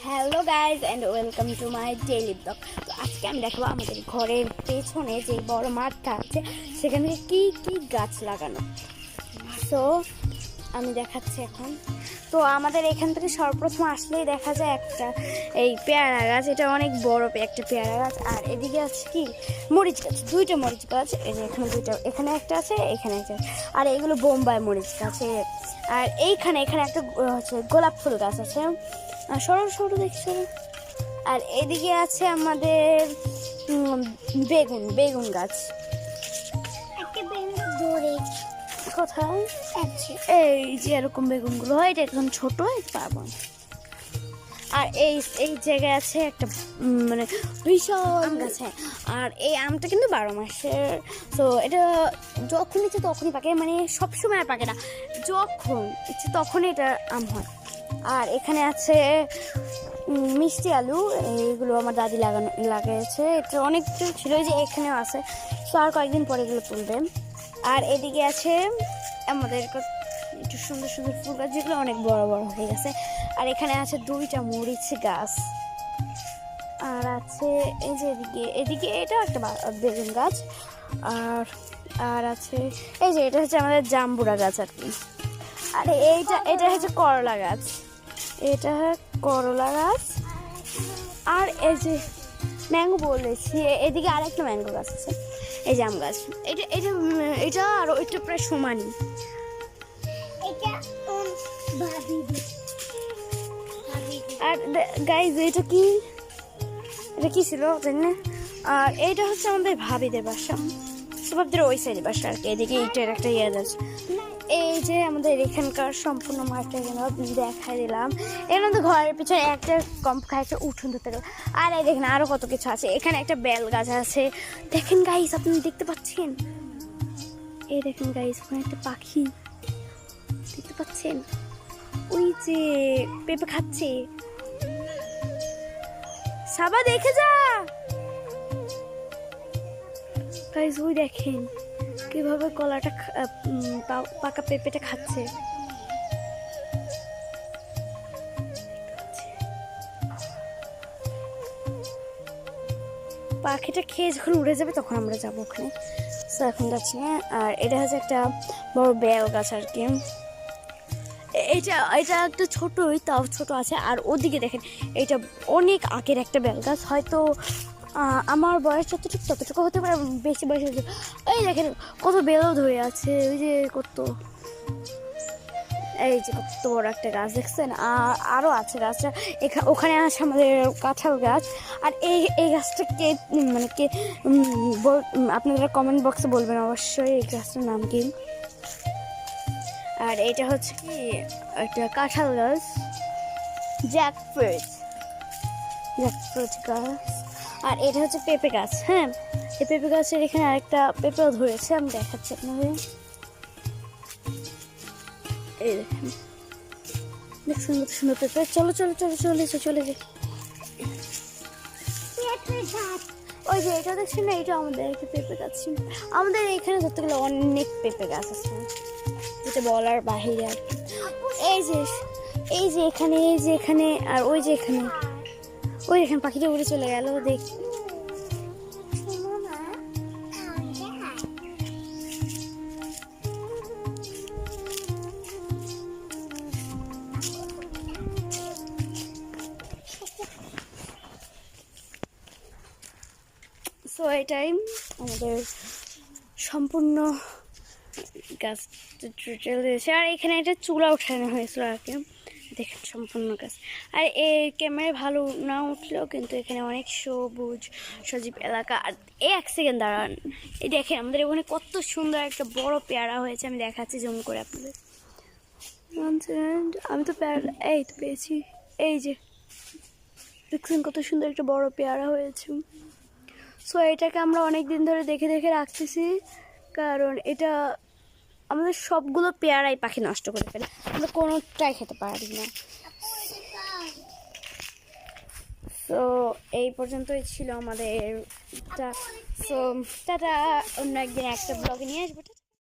Hello guys and welcome to my daily blog. তো আজকে আমি দেখাবো আমাদের ঘরের পেছনে যে বড় মাঠটা আছে সেখানে কি কি গাছ লাগানো। সো আমি দেখাচ্ছি এখন। তো আমাদের এখান থেকে সর্বপ্রথম আসলেই দেখা যায় একটা এই পেয়ারা গাছ, এটা অনেক বড় একটা পেয়ারা গাছ। আর এদিকে আছে কি মরিচ গাছ, দুইটা মরিচ গাছ, এই যে এখানে দুইটা, এখানে একটা আছে, এখানে একটা। আর এইগুলো বোম্বাই মরিচ গাছ। আর এখানে একটা হচ্ছে গোলাপ ফুল গাছ আছে, সরু সরু দেখছো। আর এদিকে আছে আমাদের বেগুন গাছ। কোথায়? এই যে এরকম বেগুনগুলো হয়, এটা এখন ছোট পাবো। আর এই জায়গায় আছে একটা মানে বিশাল আম গাছ। আর এই আমটা কিন্তু 12 মাসের। তো এটা যখন ইচ্ছে তখনই পাকে, মানে সবসময় আর পাকে না, যখন ইচ্ছে তখনই এটা আম হয়। আর এখানে আছে মিষ্টি আলু, এইগুলো আমার দাদি লাগিয়েছে। এটা অনেকটা ছিল, যে এখানেও আছে। তো আর কয়েকদিন পরে এগুলো তুলবেন। আর এদিকে আছে আমাদের একটু সুন্দর সুন্দর ফুল গাছ, যেগুলো অনেক বড় বড় হয়ে গেছে। আর এখানে আছে দুইটা মরিচ গাছ। আর আছে এই যে এদিকে এটা একটা বেগুন গাছ। আর আছে এই যে এটা হচ্ছে আমাদের জাম্বুরা গাছ আর কি। আর এটা হচ্ছে করলা গাছ, এটা করলা গাছ। আর এই যে ম্যাঙ্গো বলেছি, এদিকে আরেকটা ম্যাঙ্গো গাছ আছে, এই জাম গাছ। এটা আর ওইটা প্রায় সমানই। আর গাইজ এটা কি ছিল জানি না। আর এইটা হচ্ছে আমাদের ভাবিদের বাসা, ভাবিদের ওই সাইডের বাসা আর কি। এদিকে ইটের একটা ইয়ে আছে। এই যে আমাদের এখানকার সম্পূর্ণ মাঠটা দেখাই দিলাম। এর মধ্যে ঘরের পিছনে একটা কমপক্ষে একটা উঠোন ধরতে গেল। আর এই দেখেন আরো কত কিছু আছে। এখানে একটা বেল গাছ আছে, দেখেন গাইস, আপনি দেখতে পাচ্ছেন? এই দেখেন গাইস, ওখানে একটা পাখি দেখতে পাচ্ছেন, ওই যে পেঁপে খাচ্ছে। সাবা দেখে যা গাইস, ওই দেখেন কিভাবে কলাটা পাকা পেঁপেটা খাচ্ছে। পাখিটা খেয়ে যখন উড়ে যাবে তখন আমরা যাবো ওখানে। তো এখন যাচ্ছি না। আর এটা হচ্ছে একটা বড় বেল গাছ আর কি। এটা একটা ছোটই, তাও ছোট আছে। আর ওদিকে দেখেন, এটা অনেক আগের একটা বেল গাছ, হয়তো আমার বয়স ততটুকু হতে পারে, বেশি বয়স হয়েছে। এই দেখেন কত বেলও ধরে আছে, ওই যে কত, এই যে কত বড় একটা গাছ দেখছেন। আরও আছে গাছটা। ওখানে আছে আমাদের কাঁঠাল গাছ। আর এই গাছটা কে আপনারা কমেন্ট বক্সে বলবেন অবশ্যই এই গাছটার নাম কি। আর এটা হচ্ছে কি একটা কাঁঠাল গাছ, জ্যাকফ্রুট গাছ। আর এটা হচ্ছে পেঁপে গাছ। হ্যাঁ, এই পেঁপে গাছের এখানে আরেকটা পেঁপেও ধরেছে, আমি দেখাচ্ছি আপনাদের। এই দেখেন, দেখছেন কত সুন্দর পেঁপে। চলো চলে যাই। ওই যে এটা দেখছেন না, এটা আমাদের একটা পেঁপে গাছ। আমাদের এখানে ধরতে গেলে অনেক পেঁপে গাছ আছে, যেটা বলার বাহিরে আর কি। এই যে এখানে আর ওই যে এখানে পাখিটা উড়ে চলে গেল, দেখ। সো এটাই আমাদের সম্পূর্ণ গাছ টোটাল হয়েছে। আর এখানে একটা চুলা উঠানো হয়েছিল আর কি, দেখেন সম্পূর্ণ গাছ। আর এই ক্যামেরায় ভালো না উঠলেও কিন্তু এখানে অনেক সবুজ সজীব এলাকা। আর এক সেকেন্ড দাঁড়ান, এই দেখেন আমাদের ওখানে কত সুন্দর একটা বড় পেয়ারা হয়েছে, আমি দেখাচ্ছি জুম করে আপনাদের। আমি তো এই তো পেয়েছি, এই যে দেখছেন কত সুন্দর একটা বড় পেয়ারা হয়েছে। সো এটাকে আমরা অনেক দিন ধরে দেখে রাখতেছি, কারণ এটা আমাদের সবগুলো পেয়ারাই পাখি নষ্ট করে ফেলে, আমরা কোনোটাই খেতে পারি না। তো এই পর্যন্তই ছিল আমাদের। সো টাটা, অন্য একদিন একটা ব্লগে নিয়ে আসবো।